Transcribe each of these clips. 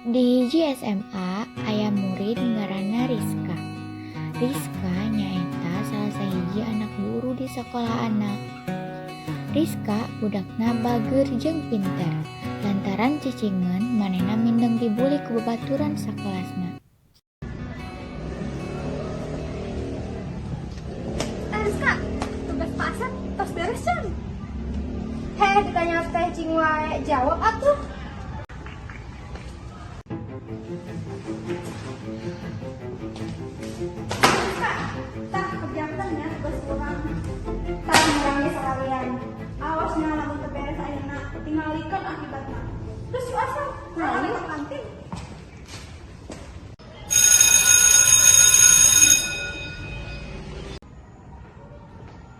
Di hiji SMA aya murid ngaranna Rizka. Rizka nyaeta salah sahiji anak guru di sekolah anak. Rizka budakna bager jeung pinter. Lantaran cicingeun manehna mindeng dibuli ku babaturan sakelasna. Rizka, tugas pasar tos beres can? Heh, ditanya teh cing wae, jawab atuh. Rizka, tah kerjakan ya tugas urang. Tah ngurangnya sekalian. Awasnya lamun teu beres ayeuna tingalikeun akibatna. Terus yuk asal, nah ke kantin.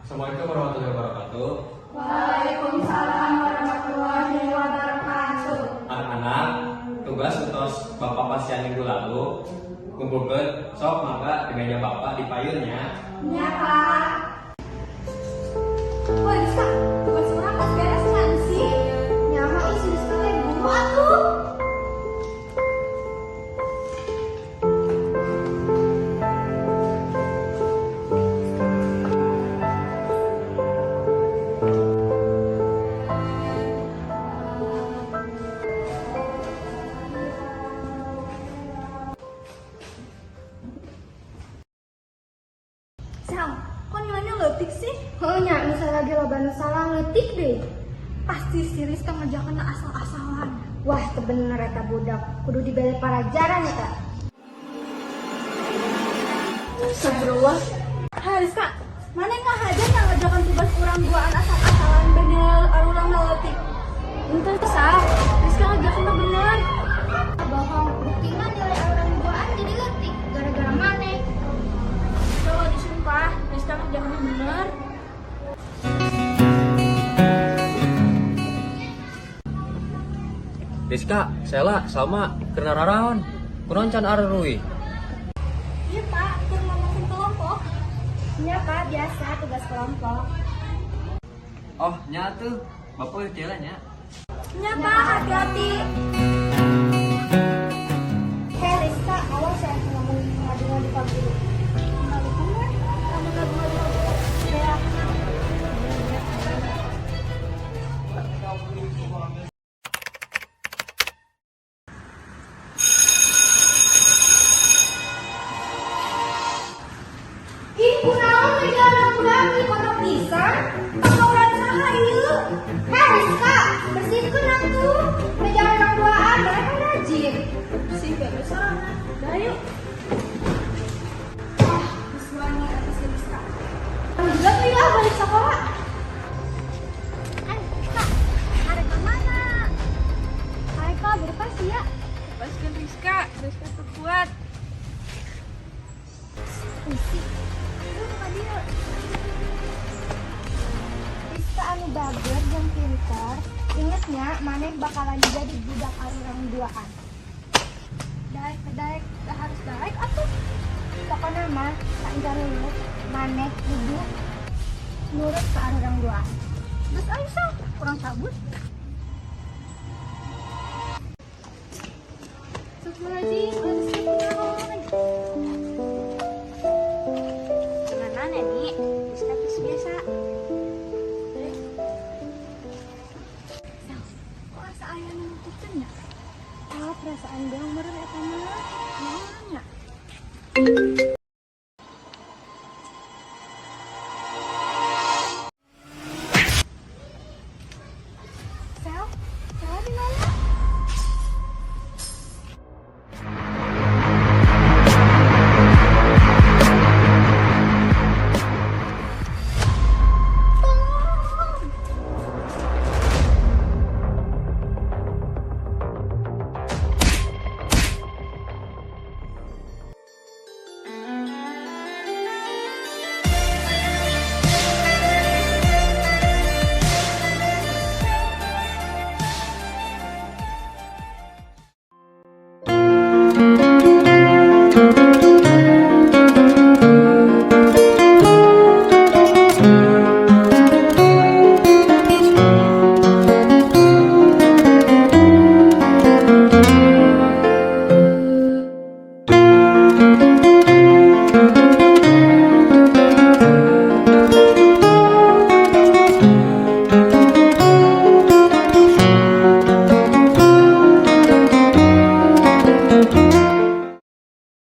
Assalamualaikum warahmatullahi wabarakatuh. Waalaikumsalam warahmatullahi wabarakatuh. Anak-anak, tugas utos Bapak pasien minggu lalu kumpulkeun sok mangga di meja Bapak di payunnya. Nya, Pak. Woi, Rizka, tugas urang tos beres kan sih? Nya mah isi Rizka teh guru atuh. Sal, kok nyonya letik sih? Nya, misalnya lagi loba nu salah letik deh. Pasti si Rizka ngajakeun asal-asalan. Wah, teu bener eta budak. Kudu dibere pelajaran eta. Astagfirullah. Ha, Rizka, mana ngahajar yang ngajakan tugas urang duaan asal-asalan bener arurang letik. Entah sah, Rizka ngajakeun bener. Bohong, buktinya nilai arurang duaan jadi letik gara-gara maneh. Kalau disumpah, Rizka ngajakeun bener. Rizka, Sela, Salma, kena raraon. Kunaon can arerui? Iya Pak, itu ngomongin kelompok. Iya Pak, biasa tugas kelompok. Oh, nya tuh. Bapak jalan ya. Iya Pak, hati-hati. Hei Rizka, awas ya ngomong ngadu-ngadu Pak Guru. Ngadu kan? Kamu ngadu-ngadu Pak Guru. Ya. Ih, kunaon meja orang-orang di kodok pisan? Pangauran saha ieu? Heh, Rizka, bersihkeun atuh. Meja orang duaan, mereka rajin. Bersih beres ah. Dah yuk. Ah, biswani atas Rizka. Juga tuh ya balik sekolah. Rizka, ada kemana? Hai Kak, berpas ya. Lepaskan Rizka terkuat. Isi. Lu buka dia. Rizka anu bager jeung pinter. Ingetnya, maneh bakalan jadi budak arurang duaan. Daek, dah harus daek atuh. Pokoknya mah, tak enggak nurut, maneh kudu nurut ke arurang duaan. Terus ayo Sal, kurang cabut. Astagfirullahaladzim, harus kenaon. Temenan ya nih, Rizka terus biasa. Sal, kok asa aya nu nutupkeun ya? Ah, perasaan gue meureun eta mah. Naon nya? Sal, Sal di mana? Tolong.